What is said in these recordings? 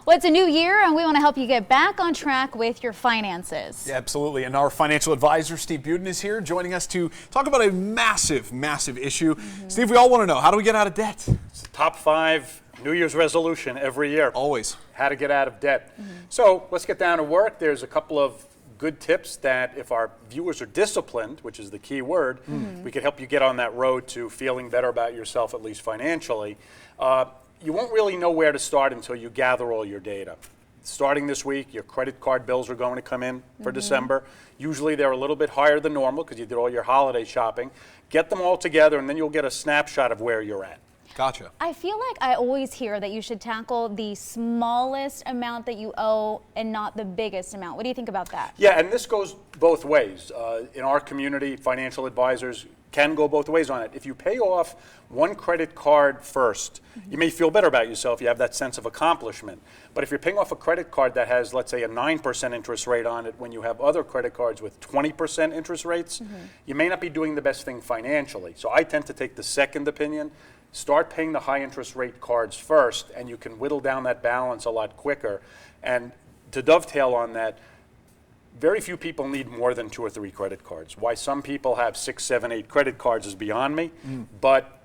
Well, it's a new year, and we want to help you get back on track with your finances. Yeah, absolutely. And our financial advisor, Steve Budin, is here joining us to talk about a massive, massive issue. Steve, we all want to know, how do we get out of debt? It's the top 5 New Year's resolution every year. Always. How to get out of debt. So let's get down to work. There's a couple of good tips that if our viewers are disciplined, which is the key word, we can help you get on that road to feeling better about yourself, at least financially. You won't really know where to start until you gather all your data. Starting this week, your credit card bills are going to come in for December. Usually they're a little bit higher than normal because you did all your holiday shopping. Get them all together and then you'll get a snapshot of where you're at. Gotcha. I feel like I always hear that you should tackle the smallest amount that you owe and not the biggest amount. What do you think about that? Yeah, and this goes both ways. In our community, financial advisors can go both ways on it. If you pay off one credit card first, you may feel better about yourself. You have that sense of accomplishment. But if you're paying off a credit card that has, let's say, a 9% interest rate on it when you have other credit cards with 20% interest rates, you may not be doing the best thing financially. So I tend to take the second opinion. Start paying the high interest rate cards first, and you can whittle down that balance a lot quicker. And to dovetail on that, very few people need more than 2 or 3 credit cards. Why some people have 6, 7, 8 credit cards is beyond me, but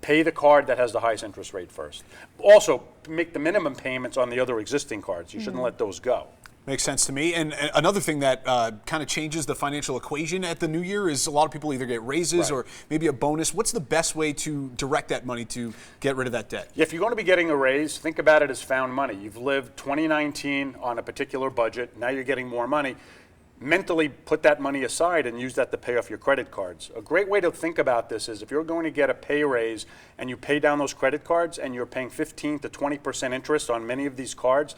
pay the card that has the highest interest rate first. Also, make the minimum payments on the other existing cards. You shouldn't let those go. Makes sense to me. And another thing that kind of changes the financial equation at the new year is a lot of people either get raises or maybe a bonus. What's the best way to direct that money to get rid of that debt? If you're going to be getting a raise, think about it as found money. You've lived 2019 on a particular budget. Now you're getting more money. Mentally put that money aside and use that to pay off your credit cards. A great way to think about this is if you're going to get a pay raise and you pay down those credit cards and you're paying 15 to 20% interest on many of these cards,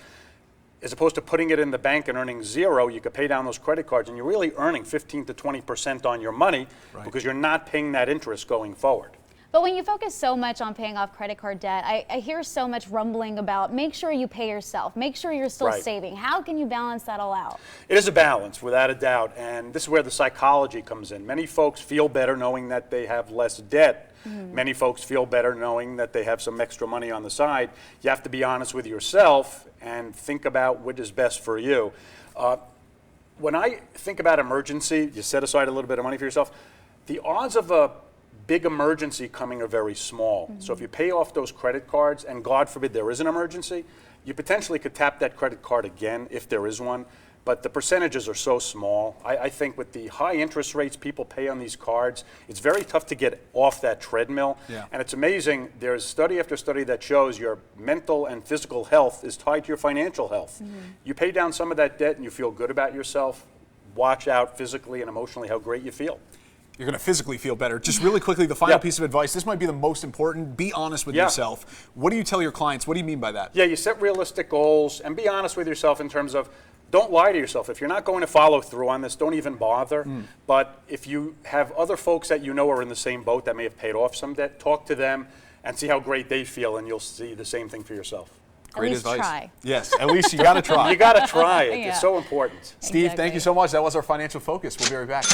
as opposed to putting it in the bank and earning 0, you could pay down those credit cards and you're really earning 15 to 20% on your money because you're not paying that interest going forward. But when you focus so much on paying off credit card debt, I hear so much rumbling about make sure you pay yourself, make sure you're still saving. How can you balance that all out? It is a balance, without a doubt, and this is where the psychology comes in. Many folks feel better knowing that they have less debt. Many folks feel better knowing that they have some extra money on the side. You have to be honest with yourself and think about what is best for you. When I think about emergency, you set aside a little bit of money for yourself, the odds of a big emergency coming are very small. So if you pay off those credit cards, and God forbid there is an emergency, you potentially could tap that credit card again if there is one, but the percentages are so small. I think with the high interest rates people pay on these cards, it's very tough to get off that treadmill. And it's amazing, there's study after study that shows your mental and physical health is tied to your financial health. You pay down some of that debt and you feel good about yourself, watch out physically and emotionally how great you feel. You're going to physically feel better. Just really quickly, the final piece of advice, this might be the most important. Be honest with yourself. What do you tell your clients? What do you mean by that? Yeah, you set realistic goals and be honest with yourself in terms of don't lie to yourself. If you're not going to follow through on this, don't even bother. But if you have other folks that you know are in the same boat that may have paid off some debt, talk to them and see how great they feel, and you'll see the same thing for yourself. Great advice. Try. Yes, at least you got to try. You got to try it. It's so important. Steve, thank you so much. That was our financial focus. We'll be right back.